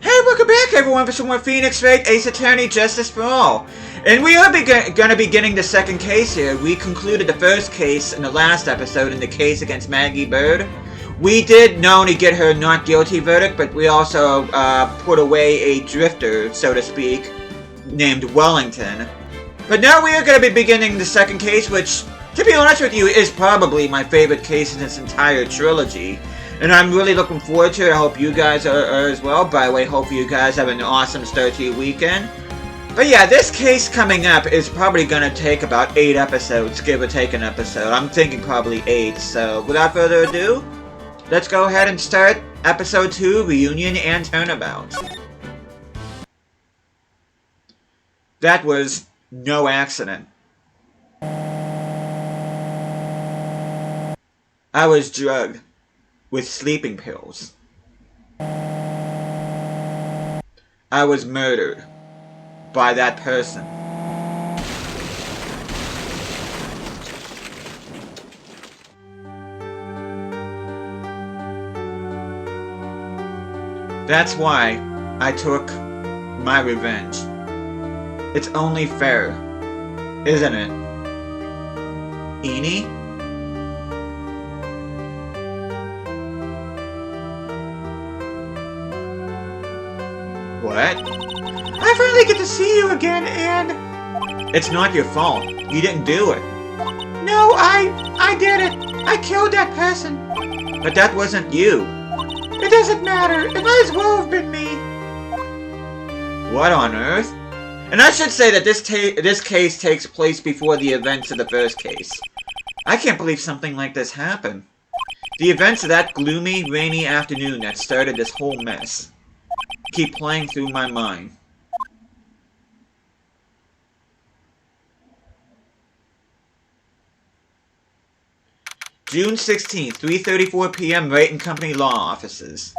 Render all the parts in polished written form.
Hey, welcome back everyone for some more Phoenix Wright, Ace Attorney, Justice for All. And we are going to be getting the second case here. We concluded the first case in the last episode in the case against Maggie Bird. We did not only get her not guilty verdict, but we also put away a drifter, so to speak, named Wellington. But now we are going to be beginning the second case, which, to be honest with you, is probably my favorite case in this entire trilogy. And I'm really looking forward to it. I hope you guys are as well. By the way, hope you guys have an awesome start to your weekend. But yeah, this case coming up is probably going to take about 8 episodes, give or take an episode. I'm thinking probably 8. So without further ado, let's go ahead and start episode 2, Reunion and Turnabout. That was no accident. I was drugged with sleeping pills. I was murdered by that person. That's why I took my revenge. It's only fair, isn't it? Eenie? What? I finally get to see you again, and... It's not your fault. You didn't do it. No, I did it. I killed that person. But that wasn't you. It doesn't matter. It might as well have been me. What on earth? And I should say that this case takes place before the events of the first case. I can't believe something like this happened. The events of that gloomy, rainy afternoon that started this whole mess keep playing through my mind. June 16th, 3:34 p.m. Wright & Company Law Offices.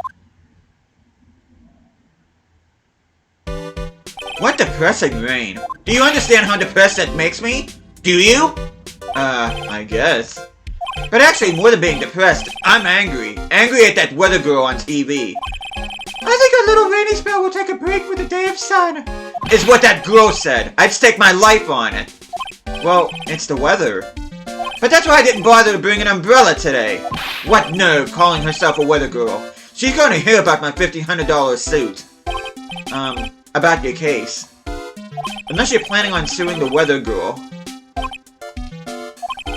What depressing rain. Do you understand how depressed that makes me? Do you? I guess. But actually, more than being depressed, I'm angry. Angry at that weather girl on TV. I think a little rainy spell will take a break with a day of sun. Is what that girl said. I'd stake my life on it. Well, it's the weather. But that's why I didn't bother to bring an umbrella today. What nerve calling herself a weather girl. She's gonna hear about my $1,500 suit. About your case. Unless you're planning on suing the weather girl.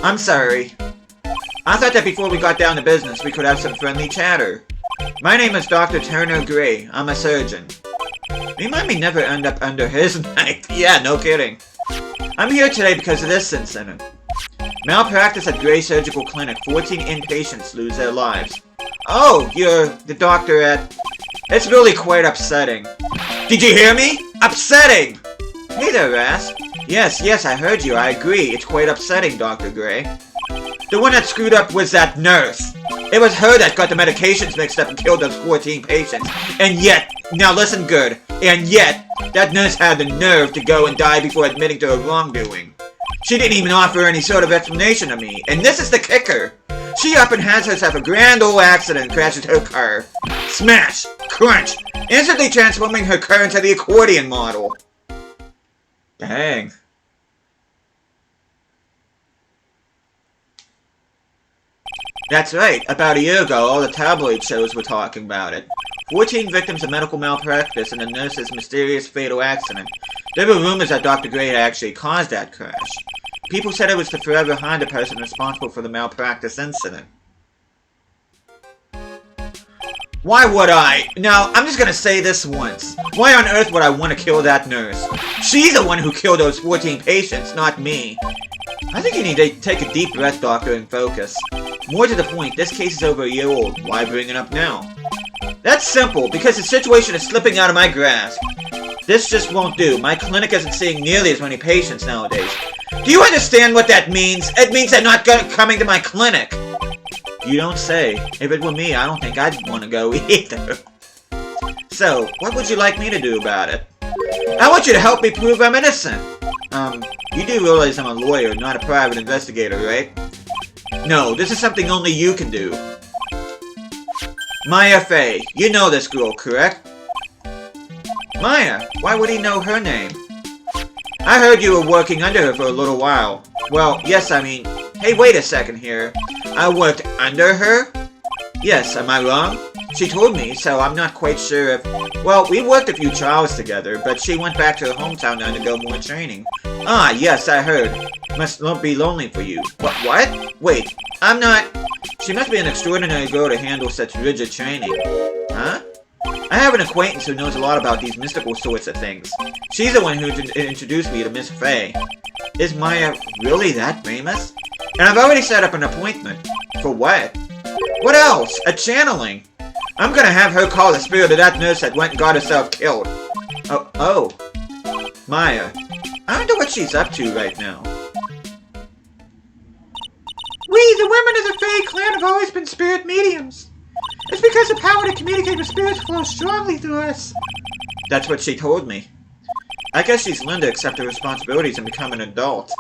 I'm sorry. I thought that before we got down to business, we could have some friendly chatter. My name is Dr. Turner Gray. I'm a surgeon. Remind me never end up under his knife. Yeah, no kidding. I'm here today because of this incident. Malpractice at Gray Surgical Clinic. 14 inpatients lose their lives. Oh, you're the doctor at... It's really quite upsetting. Did you hear me? Upsetting! Hey there, Ras. Yes, I heard you. I agree. It's quite upsetting, Dr. Gray. The one that screwed up was that nurse. It was her that got the medications mixed up and killed those 14 patients. And yet, now listen good, and yet, that nurse had the nerve to go and die before admitting to her wrongdoing. She didn't even offer any sort of explanation to me. And this is the kicker. She up and has herself a grand old accident and crashes her car. Smash! Crunch! Instantly transforming her car into the accordion model. Dang. That's right. About a year ago, all the tabloid shows were talking about it. 14 victims of medical malpractice and the nurse's mysterious fatal accident. There were rumors that Dr. Gray had actually caused that crash. People said it was the forever Honda person responsible for the malpractice incident. Why would I? Now, I'm just gonna say this once. Why on earth would I want to kill that nurse? She's the one who killed those 14 patients, not me. I think you need to take a deep breath, Doctor, and focus. More to the point, this case is over a year old. Why bring it up now? That's simple, because the situation is slipping out of my grasp. This just won't do. My clinic isn't seeing nearly as many patients nowadays. Do you understand what that means? It means they're not coming to my clinic. You don't say. If it were me, I don't think I'd want to go either. So, what would you like me to do about it? I want you to help me prove I'm innocent. You do realize I'm a lawyer, not a private investigator, right? No, this is something only you can do. Maya Fey, you know this girl, correct? Maya, why would he know her name? I heard you were working under her for a little while. Well, yes, I mean... Hey, wait a second here. I worked under her? Yes, am I wrong? She told me, so I'm not quite sure if... Well, we worked a few trials together, but she went back to her hometown to undergo more training. Ah, yes, I heard. Must be lonely for you. What? Wait, I'm not... She must be an extraordinary girl to handle such rigid training. Huh? I have an acquaintance who knows a lot about these mystical sorts of things. She's the one who introduced me to Miss Faye. Is Maya really that famous? And I've already set up an appointment. For what? What else? A channeling. I'm gonna have her call the spirit of that nurse that went and got herself killed. Oh. Maya. I wonder what she's up to right now. We, the women of the Fae clan, have always been spirit mediums. It's because the power to communicate with spirits flows strongly through us. That's what she told me. I guess she's learned to accept her responsibilities and become an adult.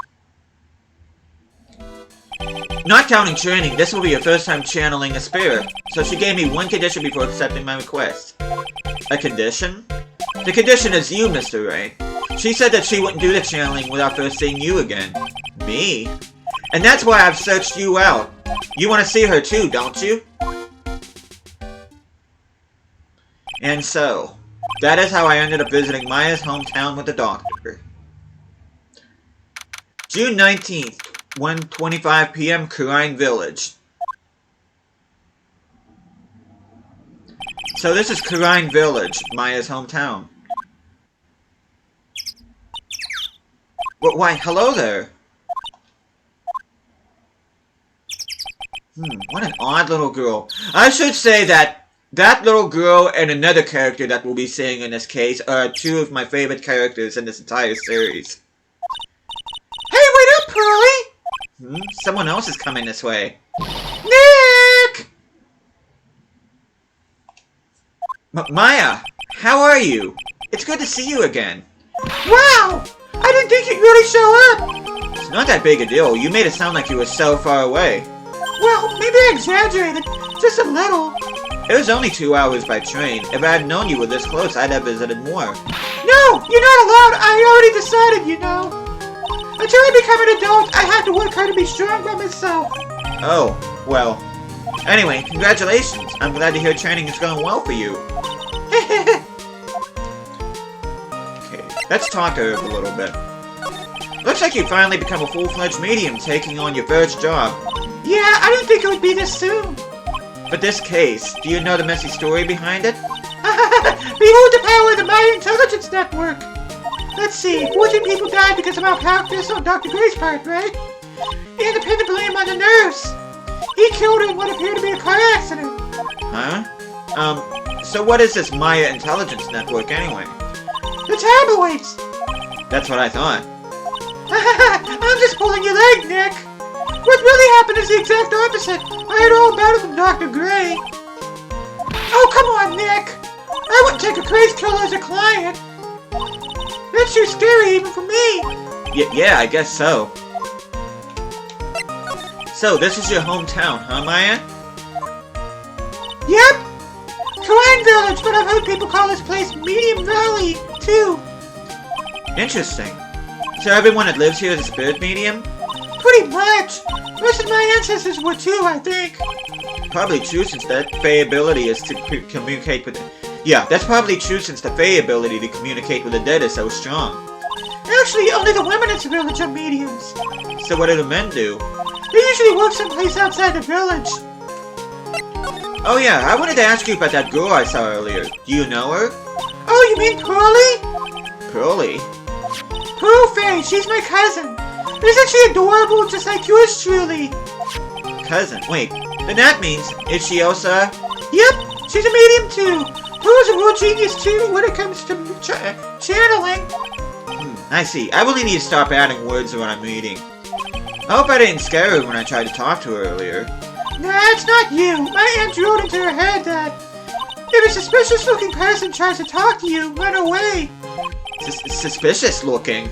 Not counting training, this will be your first time channeling a spirit, so she gave me one condition before accepting my request. A condition? The condition is you, Mr. Wright. She said that she wouldn't do the channeling without first seeing you again. Me? And that's why I've searched you out. You want to see her too, don't you? And so, that is how I ended up visiting Maya's hometown with the doctor. June 19th, 1:25 p.m. Kurine Village. So this is Kurine Village, Maya's hometown. Why, hello there. What an odd little girl. I should say that little girl and another character that we'll be seeing in this case are two of my favorite characters in this entire series. Hey, wait up, Pearly! Someone else is coming this way. Nick! Maya, how are you? It's good to see you again. Wow! I didn't think you'd really show up! It's not that big a deal. You made it sound like you were so far away. Well, maybe I exaggerated. Just a little. It was only 2 hours by train. If I had known you were this close, I'd have visited more. No, you're not allowed. I already decided, you know. Until I become an adult, I have to work hard to be strong by myself. Oh, well. Anyway, congratulations. I'm glad to hear training is going well for you. Okay, let's talk to her a little bit. Looks like you finally become a full-fledged medium, taking on your first job. Yeah, I didn't think it would be this soon. But this case, do you know the messy story behind it? Behold the power of the Maya Intelligence Network! Let's see, 14 people died because of malpractice on Dr. Gray's part, right? And to pin the blame on the nurse. He killed her in what appeared to be a car accident. Huh? So what is this Maya Intelligence Network anyway? The tabloids! That's what I thought. I'm just pulling your leg, Nick! What really happened is the exact opposite. I heard all about it from Dr. Gray. Oh, come on, Nick! I wouldn't take a crazy killer as a client. That's too scary even for me. Yeah, I guess so. So, this is your hometown, huh, Maya? Yep! Kurine Village, but I've heard people call this place Medium Valley, too. Interesting. So everyone that lives here is a spirit medium? Pretty much. Most of my ancestors were too, I think. Probably true since that Fae ability is to communicate with... Yeah, that's probably true since the Fae ability to communicate with the dead is so strong. Actually, only the women in the village are mediums. So what do the men do? They usually work someplace outside the village. Oh yeah, I wanted to ask you about that girl I saw earlier. Do you know her? Oh, you mean Pearly? Pearly? Pearl Faye, she's my cousin. Isn't she adorable, just like yours truly? Cousin? Wait, then that means, is she Elsa? Yep, she's a medium too. Pearl's a real genius too when it comes to channeling. I see. I really need to stop adding words to what I'm reading. I hope I didn't scare her when I tried to talk to her earlier. Nah, it's not you. My aunt drilled into her head that if a suspicious-looking person tries to talk to you, run away. Suspicious looking?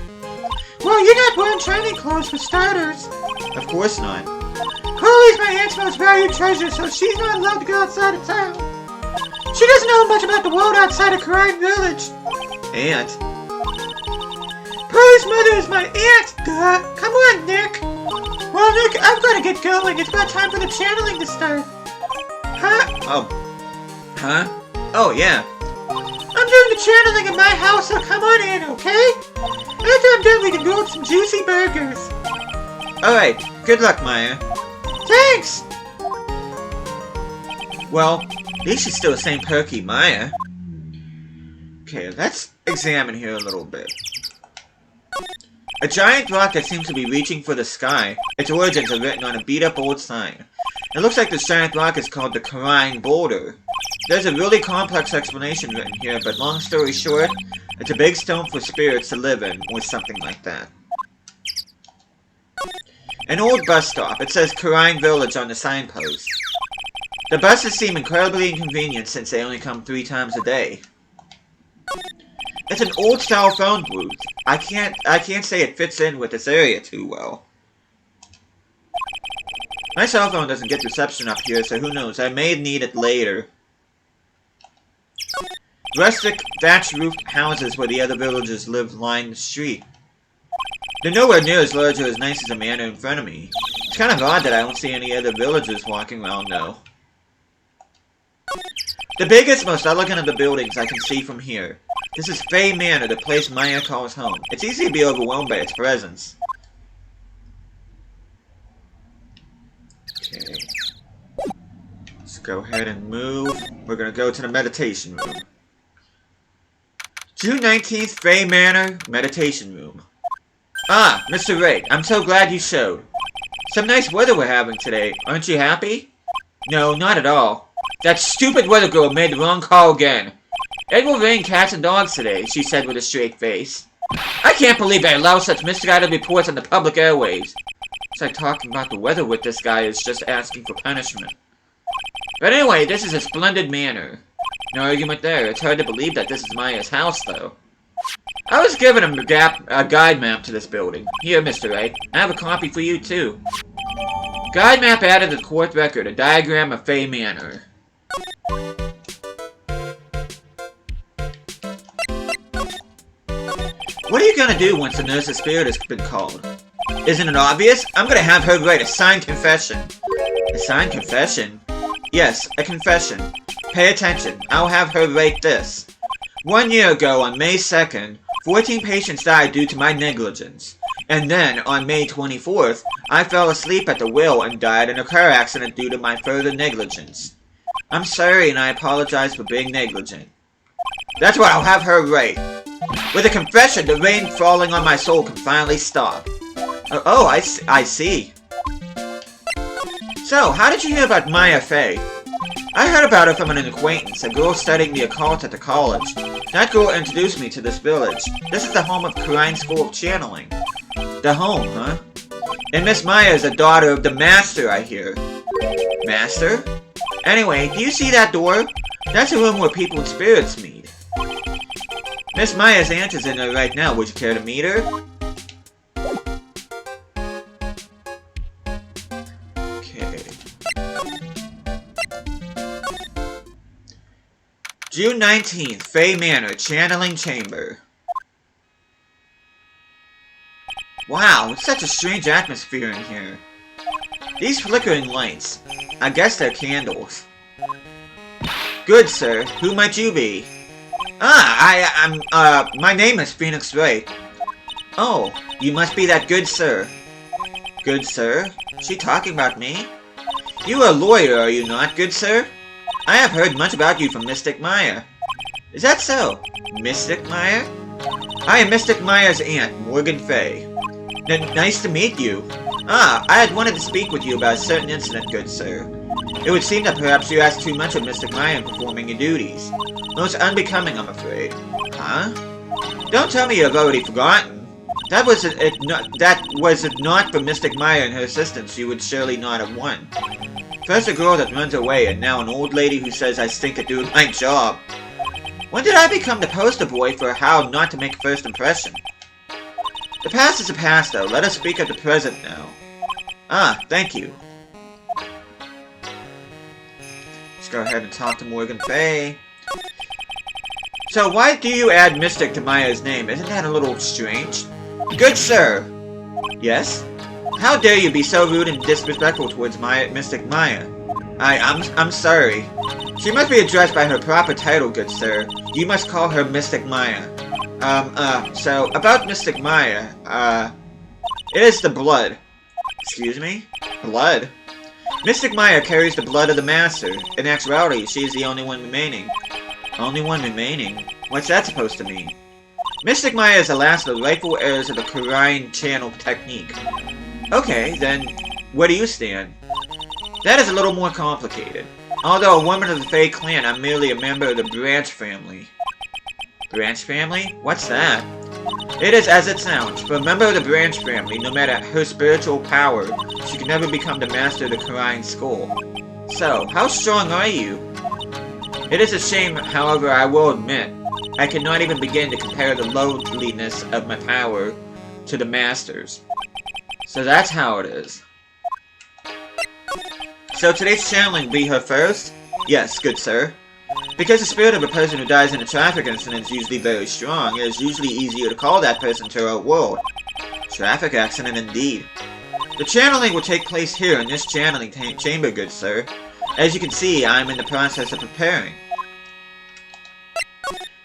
Well, you're not wearing training clothes for starters. Of course not. Pearly's my aunt's most valued treasure, so she's not allowed to go outside of town. She doesn't know much about the world outside of Crime Village. Aunt? Pearl's mother is my aunt, duh. Come on, Nick. Well, Nick, I've got to get going. It's about time for the channeling to start. Huh? Oh. Huh? Oh, yeah. I'm doing the channeling in my house, so come on in, okay? After I'm done, we can build some juicy burgers. Alright, good luck, Maya. Thanks! Well, at least she's still the same perky Maya. Okay, let's examine here a little bit. A giant rock that seems to be reaching for the sky. Its origins are written on a beat-up old sign. It looks like this giant rock is called the Crying Boulder. There's a really complex explanation written here, but long story short, it's a big stone for spirits to live in, or something like that. An old bus stop. It says Crying Village on the signpost. The buses seem incredibly inconvenient since they only come 3 times a day. It's an old-style phone booth. I can't say it fits in with this area too well. My cell phone doesn't get reception up here, so who knows, I may need it later. Rustic, thatch-roofed houses where the other villagers live line the street. They're nowhere near as large or as nice as the manor in front of me. It's kind of odd that I don't see any other villagers walking around though. The biggest, most elegant of the buildings I can see from here. This is Fay Manor, the place Maya calls home. It's easy to be overwhelmed by its presence. Okay. Let's go ahead and move. We're gonna go to the meditation room. June 19th, Fay Manor, meditation room. Ah, Mr. Wright, I'm so glad you showed. Some nice weather we're having today. Aren't you happy? No, not at all. That stupid weather girl made the wrong call again. It will rain cats and dogs today, she said with a straight face. I can't believe they allow such misguided reports on the public airways. It's like talking about the weather with this guy is just asking for punishment. But anyway, this is a splendid manor. No argument there. It's hard to believe that this is Maya's house, though. I was given a guide map to this building. Here, Mr. Wright. I have a copy for you, too. Guide map added to the court record, a diagram of Fay Manor. What are you gonna do once the nurse's spirit has been called? Isn't it obvious? I'm gonna have her write a signed confession. A signed confession? Yes, a confession. Pay attention. I'll have her write this. 1 year ago, on May 2nd, 14 patients died due to my negligence. And then, on May 24th, I fell asleep at the wheel and died in a car accident due to my further negligence. I'm sorry and I apologize for being negligent. That's what I'll have her write. With a confession, the rain falling on my soul can finally stop. Oh, I see. So, how did you hear about Maya Fay? I heard about her from an acquaintance, a girl studying the occult at the college. That girl introduced me to this village. This is the home of Kurine School of Channeling. The home, huh? And Miss Maya is a daughter of the Master, I hear. Master? Anyway, do you see that door? That's a room where people and spirits meet. Miss Maya's aunt is in there right now. Would you care to meet her? Okay. June 19th, Fay Manor, Channeling Chamber. Wow, it's such a strange atmosphere in here. These flickering lights. I guess they're candles. Good, sir. Who might you be? My name is Phoenix Wright. Oh, you must be that good sir. Good sir? Is she talking about me? You are a lawyer, are you not, good sir? I have heard much about you from Mystic Maya. Is that so? Mystic Maya? I am Mystic Maya's aunt, Morgan Fay. Nice to meet you. I had wanted to speak with you about a certain incident, good sir. It would seem that perhaps you asked too much of Mystic Maya in performing your duties. Most unbecoming, I'm afraid. Huh? Don't tell me you've already forgotten. That was it not for Mystic Maya and her assistants, you would surely not have won. First a girl that runs away, and now an old lady who says I stink at doing my job. When did I become the poster boy for how not to make a first impression? The past is the past, though. Let us speak of the present now. Thank you. Let's go ahead and talk to Morgan Fay. So why do you add Mystic to Maya's name? Isn't that a little strange? Good sir! Yes? How dare you be so rude and disrespectful towards Mystic Maya? I'm sorry. She must be addressed by her proper title, good sir. You must call her Mystic Maya. So, about Mystic Maya, it is the blood. Excuse me? Blood? Mystic Maya carries the blood of the Master. In actuality, she is the only one remaining. Only one remaining? What's that supposed to mean? Mystic Maya is the last of the rightful heirs of the Korean channel technique. Okay, then, where do you stand? That is a little more complicated. Although a woman of the Fae clan, I'm merely a member of the Branch family. Branch family? What's that? It is as it sounds. For a member of the Branch family, no matter her spiritual power, she can never become the master of the Korean school. So, how strong are you? It is a shame, however, I will admit, I cannot even begin to compare the lowliness of my power to the Master's. So that's how it is. So today's channeling be her first? Yes, good sir. Because the spirit of a person who dies in a traffic incident is usually very strong, it is usually easier to call that person to our world. Traffic accident indeed. The channeling will take place here in this channeling chamber, good sir. As you can see, I am in the process of preparing.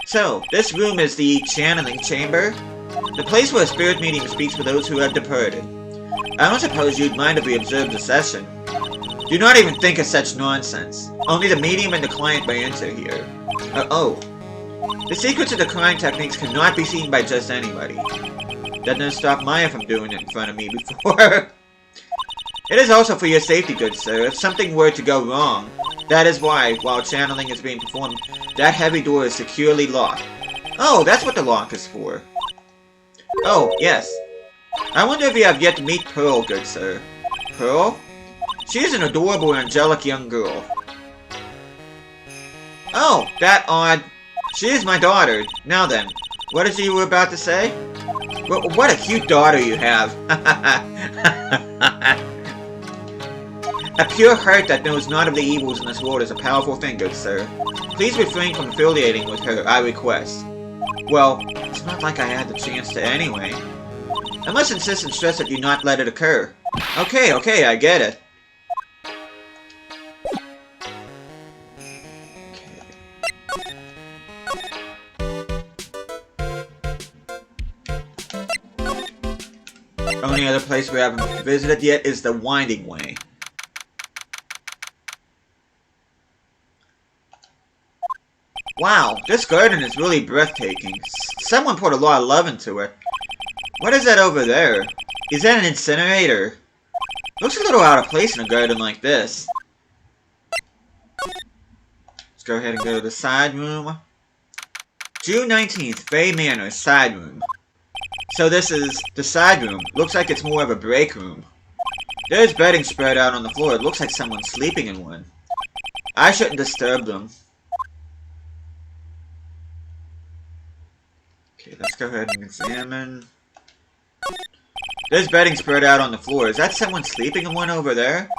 So, this room is the channeling chamber? The place where a spirit medium speaks with those who have departed. I don't suppose you'd mind if we observed the session. Do not even think of such nonsense. Only the medium and the client may enter here. Oh. The secrets of the crime techniques cannot be seen by just anybody. That didn't stop Maya from doing it in front of me before. It is also for your safety, good sir. If something were to go wrong, that is why, while channeling is being performed, that heavy door is securely locked. Oh, that's what the lock is for. Oh, yes. I wonder if you have yet to meet Pearl, good sir. Pearl? She is an adorable and angelic young girl. Oh, that odd. She is my daughter. Now then, what is it you were about to say? Well, what a cute daughter you have. A pure heart that knows not of the evils in this world is a powerful thing, good sir. Please refrain from affiliating with her, I request. Well, it's not like I had the chance to anyway. I must insist and stress that you not let it occur. Okay, I get it. Only other place we haven't visited yet is the Winding Way. Wow, this garden is really breathtaking. Someone put a lot of love into it. What is that over there? Is that an incinerator? Looks a little out of place in a garden like this. Let's go ahead and go to the side room. June 19th, Fae Manor, side room. So this is the side room. Looks like it's more of a break room. There's bedding spread out on the floor. It looks like someone's sleeping in one. I shouldn't disturb them. Okay, let's go ahead and examine. There's bedding spread out on the floor. Is that someone sleeping in one over there?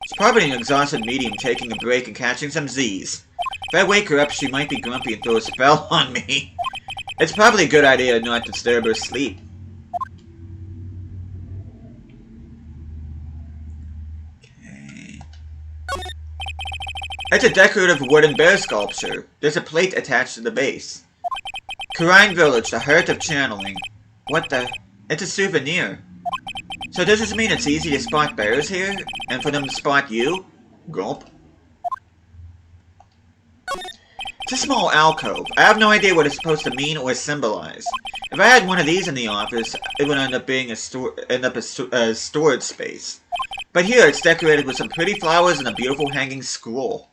It's probably an exhausted medium taking a break and catching some Z's. If I wake her up, she might be grumpy and throw a spell on me. It's probably a good idea not to disturb her sleep. Okay. It's a decorative wooden bear sculpture. There's a plate attached to the base. Korean Village, the heart of channeling. What the? It's a souvenir. So does this mean it's easy to spot bears here? And for them to spot you? Gulp. It's a small alcove. I have no idea what it's supposed to mean or symbolize. If I had one of these in the office, it would end up being a storage space. But here it's decorated with some pretty flowers and a beautiful hanging scroll.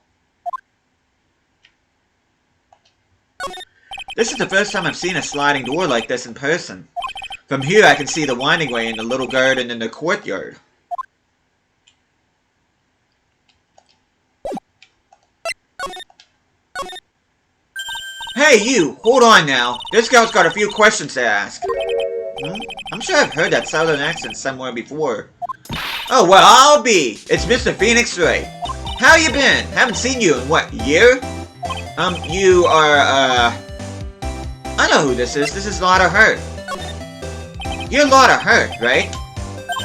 This is the first time I've seen a sliding door like this in person. From here I can see the winding way and the little garden in the courtyard. Hey you! Hold on now! This girl's got a few questions to ask. I'm sure I've heard that southern accent somewhere before. Oh well, I'll be! It's Mr. Phoenix Wright. How you been? Haven't seen you in what, year? You are, know who this is. This is Lotta Hurt. You're Lotta Hurt, right?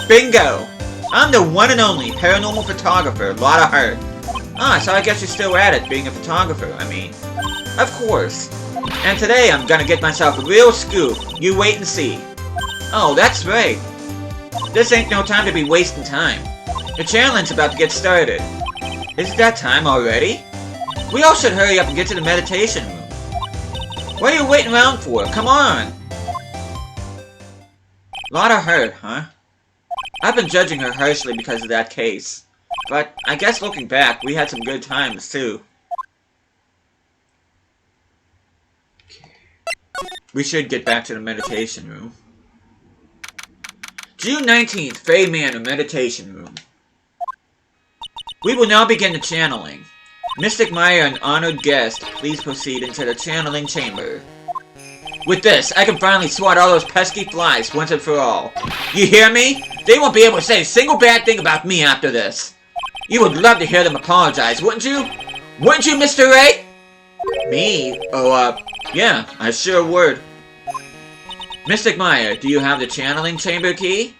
Bingo! I'm the one and only paranormal photographer, Lotta Hurt. Ah, so I guess you're still at it, being a photographer, I mean. Of course. And today I'm gonna get myself a real scoop. You wait and see. Oh, that's right. This ain't no time to be wasting time. The challenge's about to get started. Is it that time already? We all should hurry up and get to the meditation room. What are you waiting around for? Come on! Lotta Hurt, huh? I've been judging her harshly because of that case. But I guess looking back, we had some good times too. We should get back to the meditation room. June 19th, Fey Manor Meditation Room. We will now begin the channeling. Mystic Maya and honored guest, please proceed into the channeling chamber. With this, I can finally swat all those pesky flies once and for all. You hear me? They won't be able to say a single bad thing about me after this. You would love to hear them apologize, wouldn't you? Wouldn't you, Mr. Wright? Me? Oh, yeah, I sure would. Mystic Maya, do you have the channeling chamber key?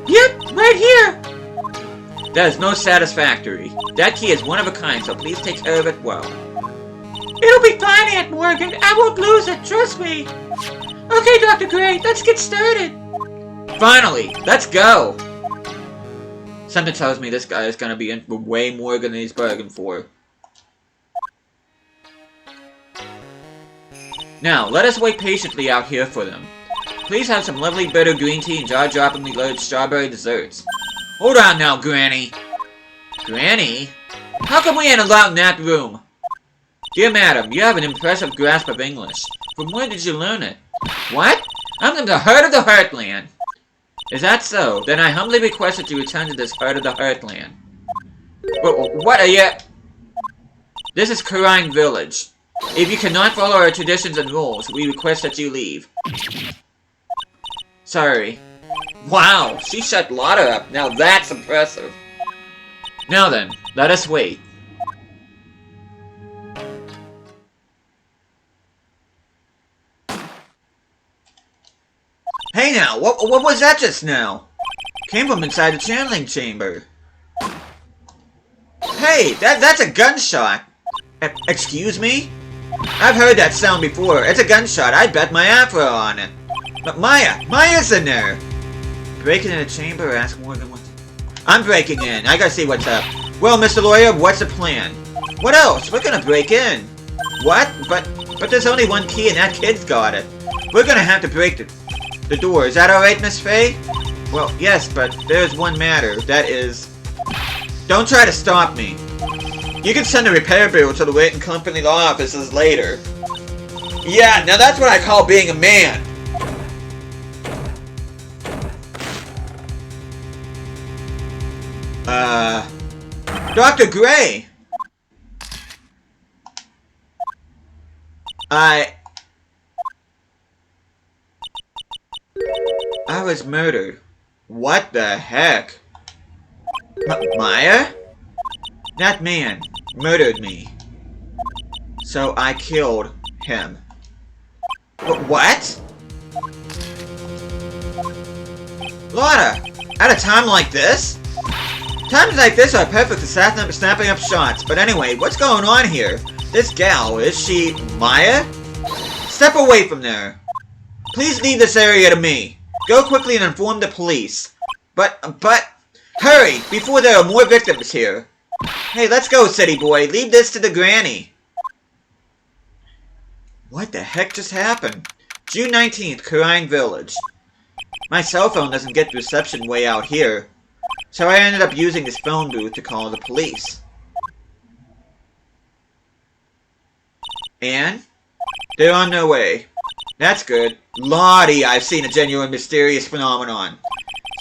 Yep, right here. That is most satisfactory. That key is one of a kind, so please take care of it well. It'll be fine, Aunt Morgan. I won't lose it, trust me. Okay, Dr. Gray, let's get started. Finally, let's go. Something tells me this guy is gonna be in for way more than he's bargained for. Now, let us wait patiently out here for them. Please have some lovely bitter green tea and jaw-droppingly loaded strawberry desserts. Hold on now, Granny. Granny? How come we ain't allowed in that room? Dear madam, you have an impressive grasp of English. From where did you learn it? What? I'm from the heart of the Heartland. Is that so? Then I humbly request that you return to this heart of the Heartland. What are you... This is Kurine Village. If you cannot follow our traditions and rules, we request that you leave. Sorry. Wow, she shut Lotta up. Now that's impressive. Now then, let us wait. Hey now, what was that just now? Came from inside the channeling chamber. Hey, that's a gunshot. Excuse me? I've heard that sound before. It's a gunshot. I bet my afro on it. But Maya's in there. Breaking in a chamber or ask more than one. I'm breaking in. I gotta see what's up. Well, Mr. Lawyer, what's the plan? What else? We're gonna break in. What? But there's only one key and that kid's got it. We're gonna have to break the door. Is that alright, Miss Faye? Well, yes, but there's one matter. That is... Don't try to stop me. You can send a repair bill to the Wait and Company law offices later. Yeah, now that's what I call being a man. Dr. Gray! I was murdered. What the heck? Maya? That man murdered me. So I killed him. What? Lotta, at a time like this? Times like this are perfect for snapping up shots. But anyway, what's going on here? This gal, is she Maya? Step away from there. Please leave this area to me. Go quickly and inform the police. But, hurry, before there are more victims here. Hey, let's go, city boy. Leave this to the granny. What the heck just happened? June 19th, Kurine Village. My cell phone doesn't get reception way out here. So I ended up using this phone booth to call the police. And? They're on their way. That's good. Lottie, I've seen a genuine mysterious phenomenon.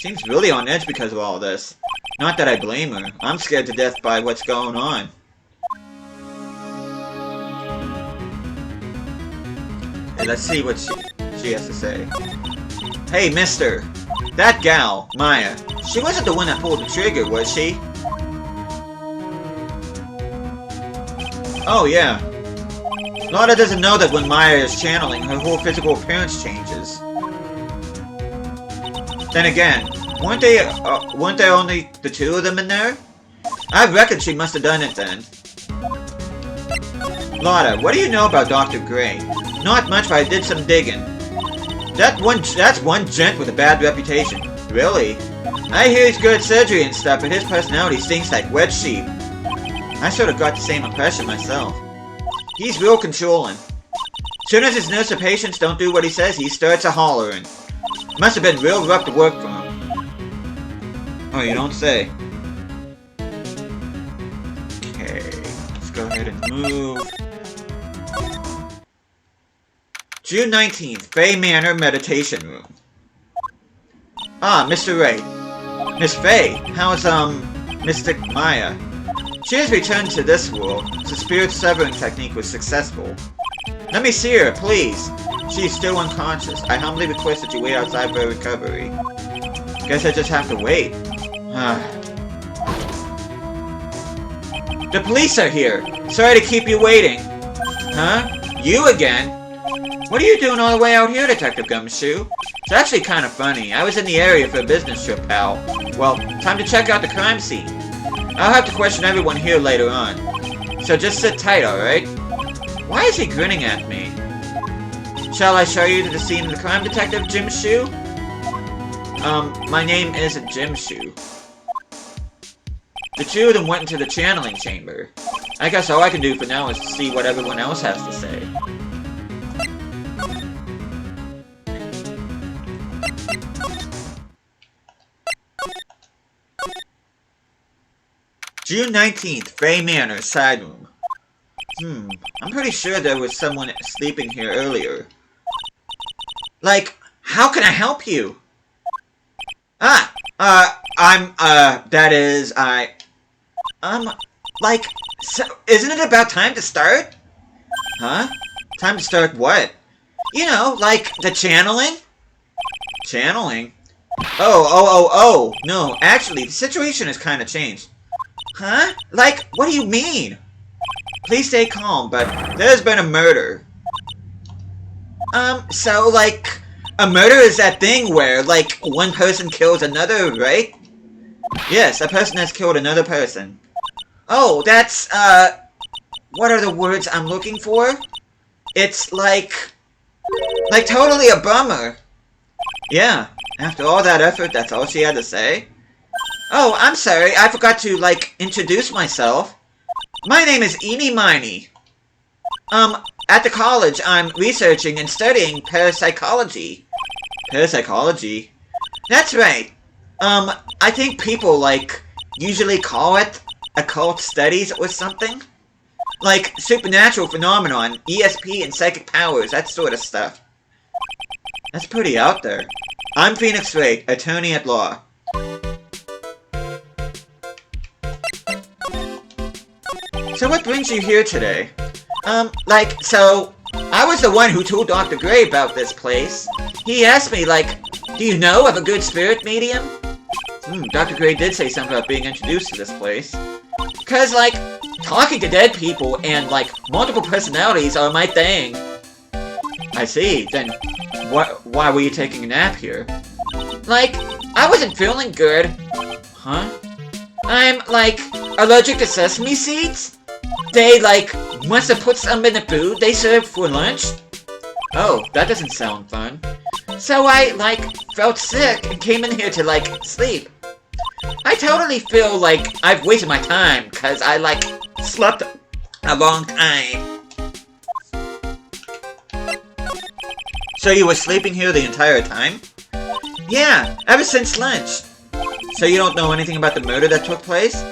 Seems really on edge because of all this. Not that I blame her. I'm scared to death by what's going on. Hey, let's see what she has to say. Hey, mister. That gal, Maya, she wasn't the one that pulled the trigger, was she? Oh, yeah. Lotta doesn't know that when Maya is channeling, her whole physical appearance changes. Then again, weren't there only the two of them in there? I reckon she must have done it then. Lotta, what do you know about Dr. Gray? Not much, but I did some digging. That's one gent with a bad reputation. Really? I hear he's good at surgery and stuff, but his personality stinks like wet sheep. I sort of got the same impression myself. He's real controlling. Soon as his nurse or patients don't do what he says, he starts a-hollering. Must have been real rough to work for him. Oh, you don't say. Okay, let's go ahead and move. June 19th, Fay Manor Meditation Room. Ah, Mr. Wright. Miss Fay, how's, Mystic Maya? She has returned to this world. The spirit severing technique was successful. Let me see her, please. She is still unconscious. I humbly request that you wait outside for her recovery. Guess I just have to wait. The police are here. Sorry to keep you waiting. Huh? You again? What are you doing all the way out here, Detective Gumshoe? It's actually kind of funny. I was in the area for a business trip, pal. Well, time to check out the crime scene. I'll have to question everyone here later on. So just sit tight, alright? Why is he grinning at me? Shall I show you to the scene of the crime, Detective Jim Shoe? My name isn't Jim Shoe. The two of them went into the channeling chamber. I guess all I can do for now is to see what everyone else has to say. June 19th, Fay Manor, side room. I'm pretty sure there was someone sleeping here earlier. Like, how can I help you? Like, so, isn't it about time to start? Huh? Time to start what? You know, like, the channeling? Channeling? Oh, no, actually, the situation has kind of changed. Huh? Like, what do you mean? Please stay calm, but there's been a murder. So, like, a murder is that thing where, like, one person kills another, right? Yes, a person has killed another person. Oh, that's, what are the words I'm looking for? It's, like, totally a bummer. Yeah, after all that effort, that's all she had to say? Oh, I'm sorry, I forgot to, like, introduce myself. My name is Eenie Miney. At the college, I'm researching and studying parapsychology. Parapsychology? That's right. I think people, like, usually call it occult studies or something. Like, supernatural phenomenon, ESP and psychic powers, that sort of stuff. That's pretty out there. I'm Phoenix Wright, attorney at law. So what brings you here today? So, I was the one who told Dr. Gray about this place. He asked me, like, do you know of a good spirit medium? Dr. Gray did say something about being introduced to this place. Cause, like, talking to dead people and, like, multiple personalities are my thing. I see, then why were you taking a nap here? Like, I wasn't feeling good. Huh? I'm, like, allergic to sesame seeds? They, like, must have put some in the food they served for lunch? Oh, that doesn't sound fun. So I, like, felt sick and came in here to, like, sleep. I totally feel like I've wasted my time, cause I, like, slept a long time. So you were sleeping here the entire time? Yeah, ever since lunch. So you don't know anything about the murder that took place?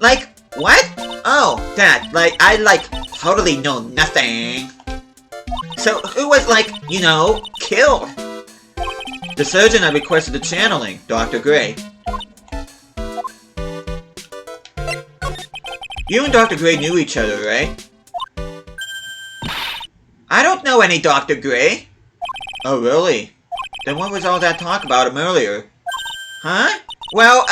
Like, what? Oh, that, like, I, like, totally know nothing. So, who was, like, you know, killed? The surgeon I requested the channeling, Dr. Gray. You and Dr. Gray knew each other, right? I don't know any Dr. Gray. Oh, really? Then what was all that talk about him earlier? Huh? Well,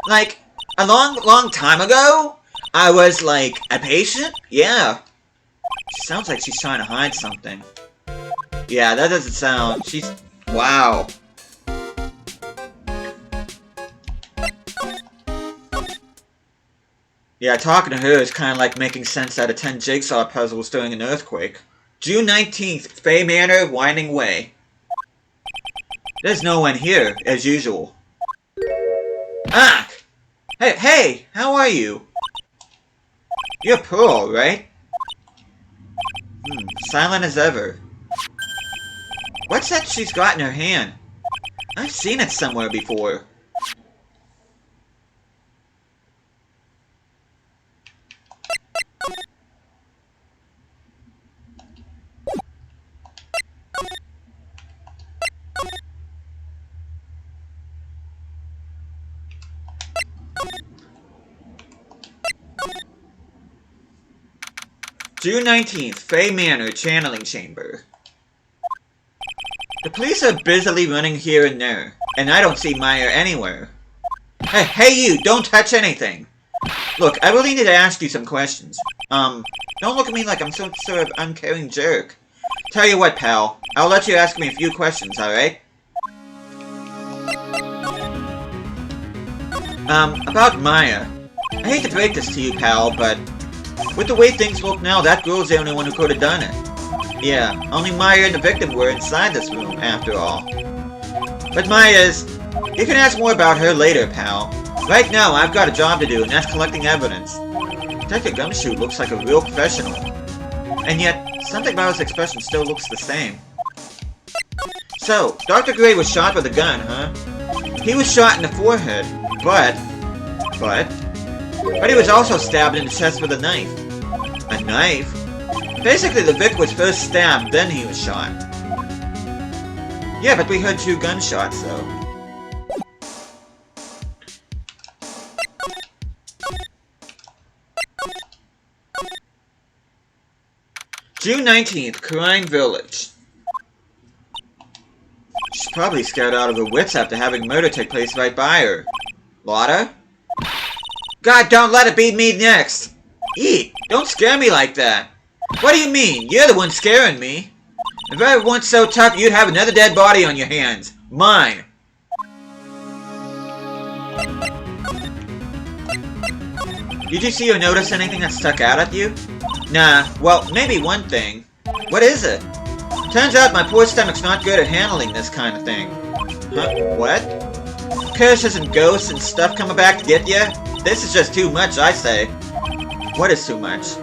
like, a long time ago, I was, like, a patient? Yeah. She sounds like she's trying to hide something. Yeah, that doesn't sound... She's... Wow. Yeah, talking to her is kind of like making sense out of 10 jigsaw puzzles during an earthquake. June 19th, Fay Manor, Winding Way. There's no one here, as usual. Ah! Hey, how are you? You're Pearl, right? Silent as ever. What's that she's got in her hand? I've seen it somewhere before. June 19th, Fay Manor, Channeling Chamber. The police are busily running here and there, and I don't see Maya anywhere. Hey you, don't touch anything! Look, I really need to ask you some questions. Don't look at me like I'm some sort of uncaring jerk. Tell you what, pal, I'll let you ask me a few questions, alright? About Maya. I hate to break this to you, pal, but with the way things look now, that girl's the only one who could have done it. Yeah, only Maya and the victim were inside this room, after all. But Maya's... You can ask more about her later, pal. Right now, I've got a job to do, and that's collecting evidence. Detective Gumshoe looks like a real professional. And yet, something about his expression still looks the same. So, Dr. Gray was shot with a gun, huh? He was shot in the forehead, but he was also stabbed in the chest with a knife. A knife? Basically, the Vic was first stabbed, then he was shot. Yeah, but we heard 2 gunshots, though. June 19th, Crime Village. She's probably scared out of her wits after having murder take place right by her. Lotta? God, don't let it be me next! Eek! Don't scare me like that! What do you mean? You're the one scaring me! If I weren't so tough, you'd have another dead body on your hands. Mine! Did you see or notice anything that stuck out at you? Nah, well, maybe one thing. What is it? Turns out my poor stomach's not good at handling this kind of thing. Huh? What? Curses and ghosts and stuff coming back to get you? This is just too much, I say. What is too much?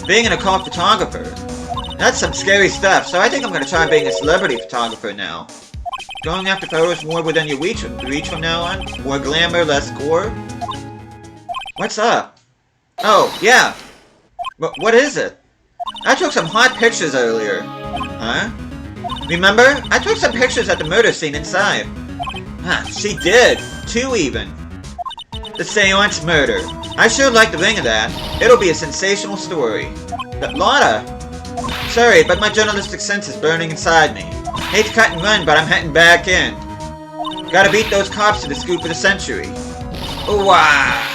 Being an occult photographer. That's some scary stuff, so I think I'm gonna try being a celebrity photographer now. Going after photos more within your reach from now on? More glamour, less gore? What's up? Oh, yeah. What is it? I took some hot pictures earlier. Huh? Remember? I took some pictures at the murder scene inside. Ah, she did. 2 even. The Seance Murder. I sure like the ring of that. It'll be a sensational story. But Lotta! Sorry, but my journalistic sense is burning inside me. Hate to cut and run, but I'm heading back in. Gotta beat those cops to the scoop of the century. Ooh-wah!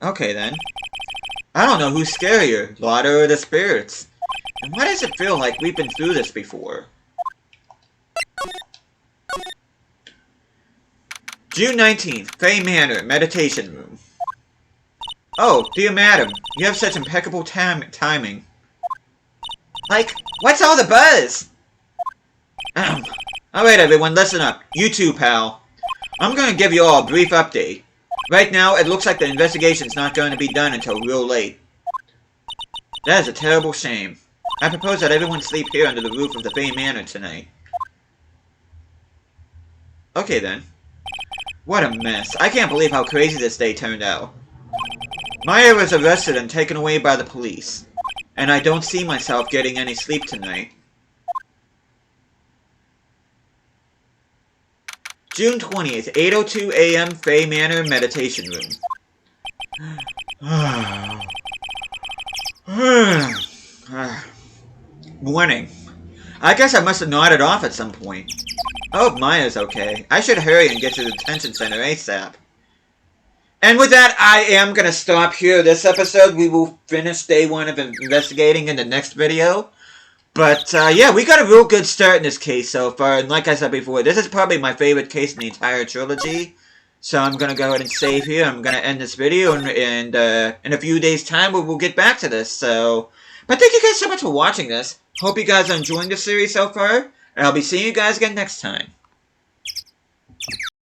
Okay then. I don't know who's scarier, Lotta or the spirits. And why does it feel like we've been through this before? June 19th, Fay Manor, Meditation Room. Oh, dear madam, you have such impeccable timing. Like, what's all the buzz? Alright everyone, listen up. You too, pal. I'm gonna give you all a brief update. Right now, it looks like the investigation's not going to be done until real late. That is a terrible shame. I propose that everyone sleep here under the roof of the Fay Manor tonight. Okay then. What a mess. I can't believe how crazy this day turned out. Maya was arrested and taken away by the police. And I don't see myself getting any sleep tonight. June 20th, 8:02 a.m. Fay Manor Meditation Room. Morning. I guess I must have nodded off at some point. I hope Maya's okay. I should hurry and get to the detention center ASAP. And with that, I am going to stop here. This episode, we will finish day 1 of investigating in the next video. But, yeah, we got a real good start in this case so far. And like I said before, this is probably my favorite case in the entire trilogy. So I'm going to go ahead and save here. I'm going to end this video. And in a few days' time, we'll get back to this. So, but thank you guys so much for watching this. Hope you guys are enjoying the series so far. And I'll be seeing you guys again next time.